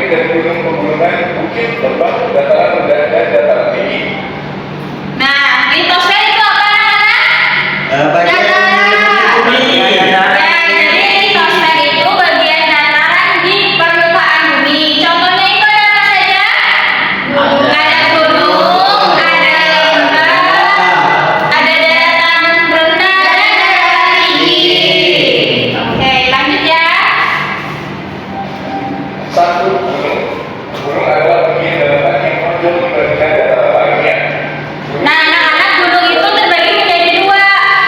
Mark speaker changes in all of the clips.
Speaker 1: terdiri dari gunung pegunungan, bukit, lembah, dataran rendah dan dataran tinggi.
Speaker 2: Nah, litosfer itu apa anak-anak?
Speaker 3: Bagian bumi.
Speaker 2: Ya, jadi litosfer itu bagian dataran di permukaan bumi. Contohnya itu ada apa saja? Ada gunung, ada lembah, ada daratan rendah dan daratan tinggi. Oke, lanjut ya.
Speaker 1: Satu, gunung. Gunung adalah bagian daratan yang menonjol dibandingkan dataran lainnya.
Speaker 2: Nah, anak-anak, gunung itu terbagi menjadi dua.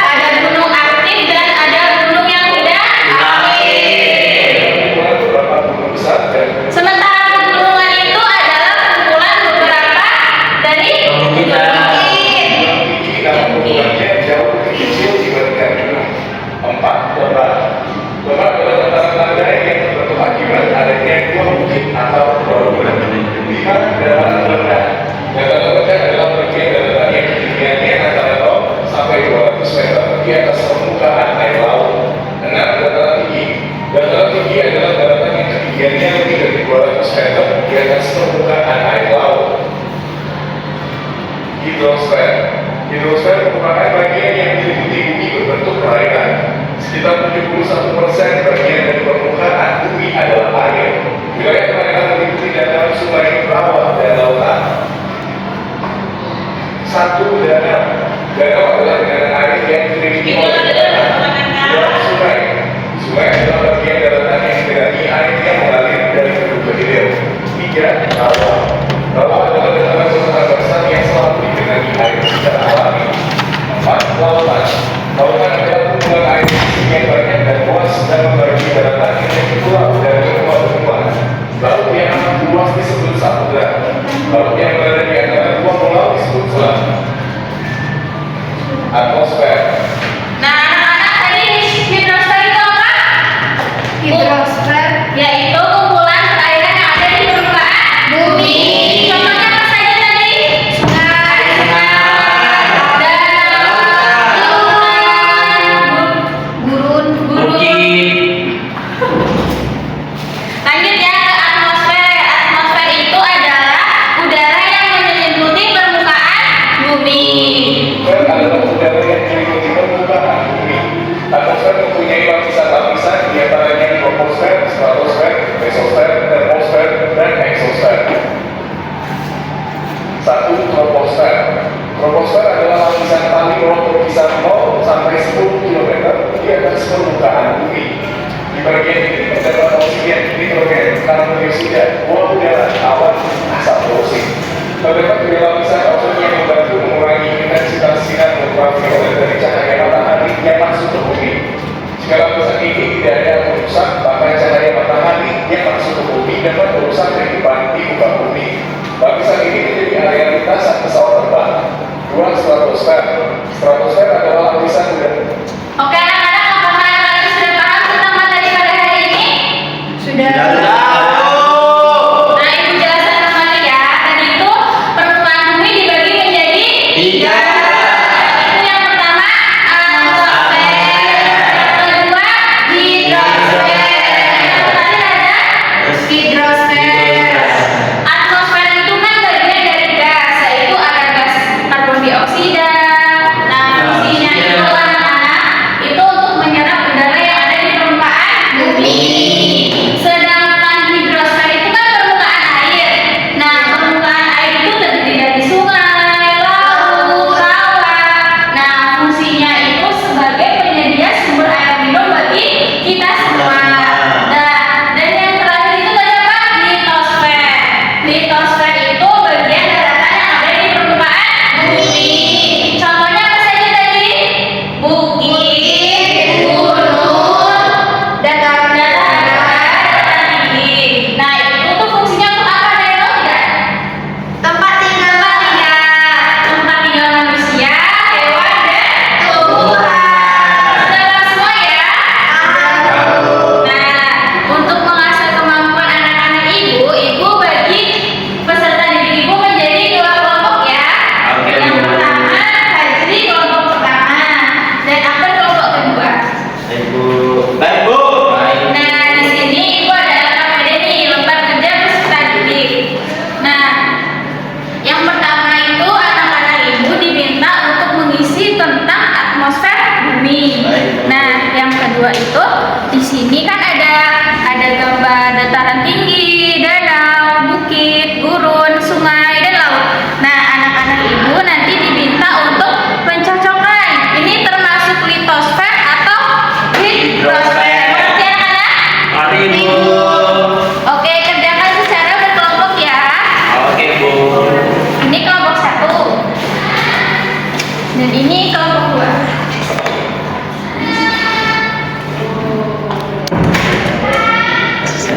Speaker 2: Ada gunung aktif dan ada gunung yang tidak aktif.
Speaker 1: Kumpulan beberapa gunung besar dan
Speaker 2: Sementara pegunungan itu adalah kumpulan beberapa dari
Speaker 3: Perbukitan.
Speaker 2: bukit.
Speaker 1: gunung tinggi namun bebannya jauh lebih kecil dibandingkan gunung. 4, lembah. Lembah adalah dataran landai yang terbentuk akibat adanya dua bukit atau gunung. 5, dataran rendah. Dataran rendah adalah bagian daratan yang ketinggiannya antara 0 sampai 200 meter di atas permukaan air laut. 6, dataran tinggi. Dataran tinggi adalah daratan yang ketinggiannya lebih dari 200 meter di atas permukaan air laut. Hidrosfer. Hidrosfer merupakan bagian yang diliputi bumi berbentuk perairan. Sekitar 71% bagian dari permukaan bumi adalah air. Wilayah perairan meliputi dataran sungai, rawa, dan lautan. 1, danau. Danau adalah genangan air yang diliputi oleh dataran sungai. Sungai adalah bagian daratan yang digenangi air yang mengalir dari hulu ke hilir. 3, rawa. Rawa adalah dataran sekitar basah yang selalu digenangi air secara alami. 4, lautan. Lautan adalah kumpulan air yang banyak dan luas dan membagi daratan yang menjadi pulau dan benua-benua. Laut yang amat luas disebut samudra. Laut yang berada di antara dua pulau disebut selat. Atmosfer.
Speaker 2: Nah, anak-anak, tadi hidrosfer itu apa?
Speaker 4: Hidrosfer
Speaker 2: Yaitu kumpulan perairan yang ada di permukaan bumi. Contohnya apa saja tadi? Sungai, danau,
Speaker 4: gurun
Speaker 3: Bukit.
Speaker 2: lanjut ya ke atmosfer. Atmosfer itu adalah udara yang menyelimuti permukaan bumi.
Speaker 1: Atmosfer adalah udara yang menyelimuti permukaan bumi. Atmosfer mempunyai lapisan-lapisan di antaranya troposfer, stratosfer, mesosfer, termosfer, dan eksosfer. 1, troposfer. Troposfer adalah lapisan paling bawah berkisar 0 sampai 10 km di atas permukaan bumi. Di bagian ini terdapat oksigen, nitrogen, karbon dioksida, uap udara, awan, asap polusi. Terdapat tiga lapisan ozon yang membantu mengurangi intensitas sinar ultraviolet dari cahaya matahari yang masuk ke bumi. Jika lapisan ini tidak ada yang merusak, maka cahaya matahari yang masuk ke bumi dapat merusak kehidupan di muka bumi. Lapisan ini menjadi area lintasan pesawat terbang. 2, stratosfer. Stratosfer adalah lapisan udara.
Speaker 2: Oke, anak-anak, apakah kalian sudah paham tentang materi pada hari ini?
Speaker 4: sudah
Speaker 2: Nah, ibu jelaskan kembali ya. Tadi itu permukaan bumi dibagi menjadi
Speaker 3: Tiga.
Speaker 2: Itu yang pertama atmosfer, yang kedua hidrosfer, yang terakhir ada
Speaker 4: hidrosfer.
Speaker 2: atmosfer itu kan bagian dari gas, yaitu ada gas karbon dioksida. Nah, fungsinya itu anak-anak itu untuk menyerap udara yang ada di permukaan bumi. Sedangkan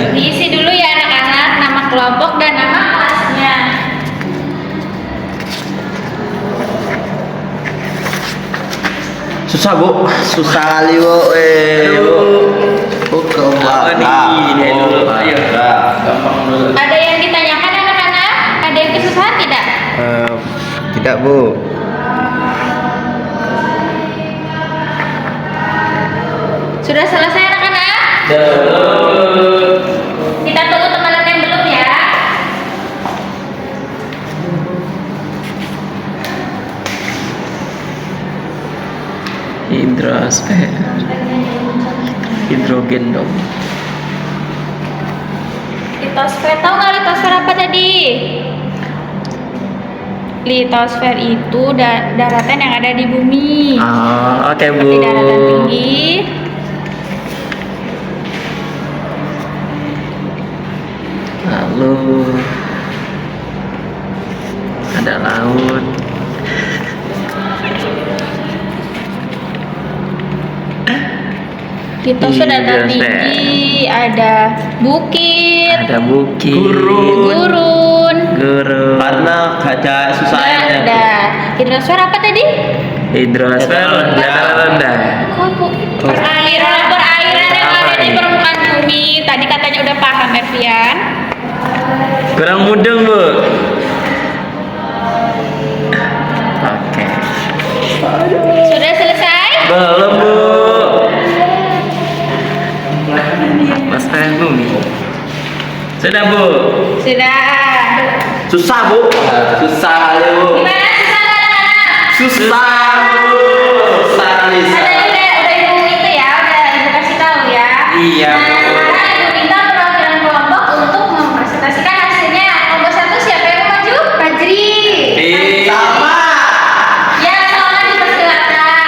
Speaker 2: Diisi dulu ya anak-anak, nama kelompok dan nama kelasnya.
Speaker 3: Susah bu.
Speaker 5: Susah kali bu.
Speaker 3: Apa nih? Ini dulu. Ayo. Gampang dulu.
Speaker 2: Ada yang ditanyakan anak-anak? Ada yang kesusahan tidak?
Speaker 5: Tidak bu.
Speaker 2: Sudah selesai anak-anak? Kita tunggu teman-teman yang belum ya.
Speaker 3: Hidrosfer. Hidrogen dong.
Speaker 2: Litosfer, tahu nggak litosfer apa tadi? Litosfer itu daratan yang ada di bumi.
Speaker 3: Ah, oke bu.
Speaker 2: Seperti daratan tinggi.
Speaker 3: Lalu ada laut.
Speaker 2: Litosfer daratan
Speaker 3: Litosfer.
Speaker 2: tinggi, ada bukit,
Speaker 3: Ada bukit.
Speaker 2: gurun,
Speaker 3: Karena baca susahnya.
Speaker 2: ada. Hidrosfer apa tadi?
Speaker 3: Hidrosfer dataran rendah.
Speaker 2: Perairan yang ada di permukaan bumi. Tadi katanya udah paham Ervian.
Speaker 3: Kurang mudeng bu. Oke.
Speaker 2: Sudah selesai?
Speaker 3: Belum bu. Atmosfer bumi. Sudah bu.
Speaker 2: Sudah.
Speaker 3: Susah bu. Susah kali bu.
Speaker 2: Gimana susah anak-anak?
Speaker 3: Susah bu. Susah kali.
Speaker 2: Ada udah ibu itu ya, udah ibu kasih tahu ya.
Speaker 3: Iya,
Speaker 2: Nah,
Speaker 3: Bu.
Speaker 2: sekarang ibu minta perwakilan kelompok untuk mempresentasikan hasilnya. Kelompok satu siapa yang mau maju? Fajri.
Speaker 3: Sama.
Speaker 2: Ya, soalnya dipersilakan.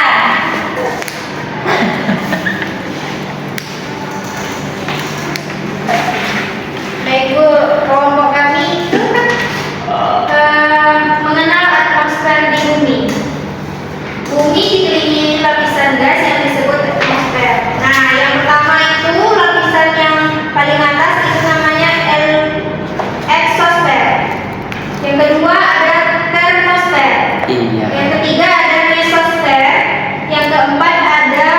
Speaker 4: Baik bu, kelompok kami itu kan mengenal atmosfer di bumi. Bumi dikelilingi lapisan gas yang disebut atmosfer. Nah, yang pertama itu lapisan yang paling atas itu namanya exosfer. Yang kedua ada thermosfer.
Speaker 3: Iya.
Speaker 4: Yang ketiga ada mesosfer. Yang keempat ada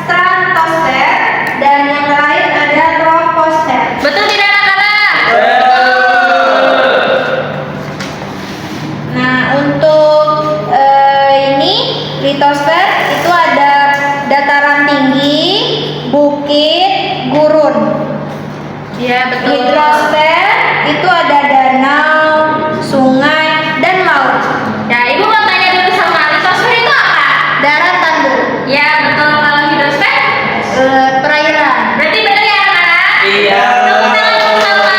Speaker 4: stratosfer. Dan yang terakhir ada troposfer.
Speaker 2: Betul tidak anak-anak?
Speaker 4: Nah, untuk ini litosfer itu ada dataran tinggi, bukit, gurun.
Speaker 2: Iya, betul.
Speaker 4: Hidrosfer itu ada danau, sungai, dan laut.
Speaker 2: Ya, ibu mau tanya dulu sama litosfer itu apa?
Speaker 4: Daratan bu,
Speaker 2: Ya, betul. Kalau hidrosfer?
Speaker 4: perairan.
Speaker 2: Berarti benar ya anak-anak?
Speaker 3: Iya.
Speaker 2: Tepuk tangan sama-sama.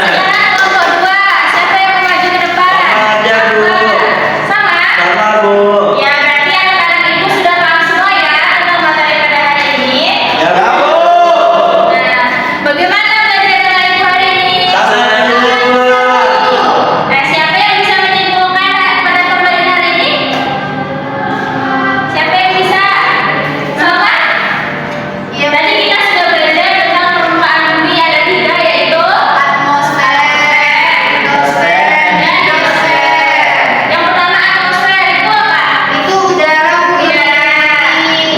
Speaker 2: Sekarang kelompok dua, siapa yang mau maju ke depan?
Speaker 3: Aja, Bu.
Speaker 2: Sama?
Speaker 3: Sama bu.
Speaker 2: Ya, berarti anak-anak ibu sudah paham semua ya tentang materi pada hari ini.
Speaker 3: Ya bu.
Speaker 2: Nah, bagaimana pelajaran ibu hari ini? Nah, siapa yang bisa menyimpulkan pada pembelajaran hari ini? Siapa yang bisa? Sama? Ya, tadi kita sudah belajar tentang permukaan bumi ada 3 yaitu
Speaker 4: Atmosfer, litosfer, dan hidrosfer.
Speaker 2: yang pertama atmosfer itu apa?
Speaker 4: Itu udara bu yang mengelilingi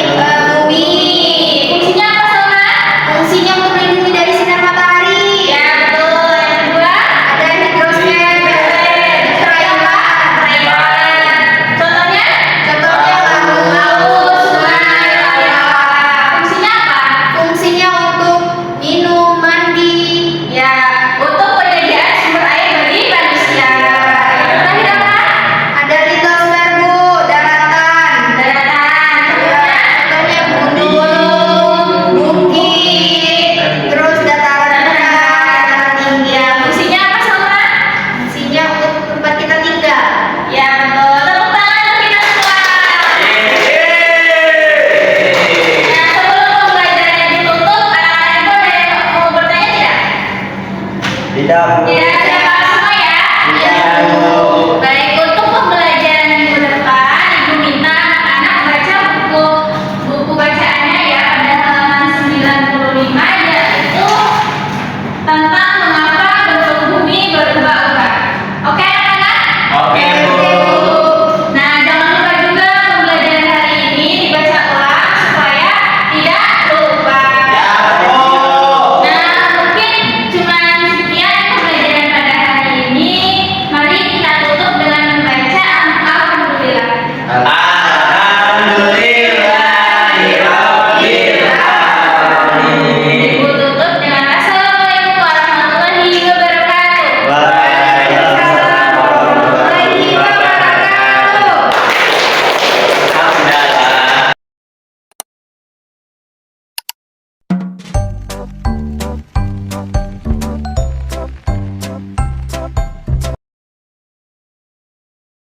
Speaker 4: bumi.
Speaker 2: Fungsinya apa Salma?
Speaker 4: Fungsinya untuk melindungi dari sinar matahari.
Speaker 2: Ya betul. Yang kedua
Speaker 4: Ada hidrosfer, perairan.
Speaker 2: Contohnya?
Speaker 4: Contohnya laut, sungai, lautan.
Speaker 2: Fungsinya apa?
Speaker 4: Fungsinya untuk minum, mandi.
Speaker 2: Ya, untuk penyediaan sumber air bagi manusia. Yang terakhir apa?
Speaker 4: Ada litosfer bu, daratan.
Speaker 2: Daratan.
Speaker 4: Ya, contohnya gunung, bukit, terus dataran rendah, dataran tinggi.
Speaker 2: Ya, fungsinya apa Salma?
Speaker 4: Fungsinya untuk tempat kita tinggal.
Speaker 2: Ya betul. Tepuk tangan untuk kita semua. Nah, sebelum pembelajarannya ditutup, anak-anak ibu ada yang mau bertanya tidak?
Speaker 3: Tidak bu.
Speaker 2: Tidak.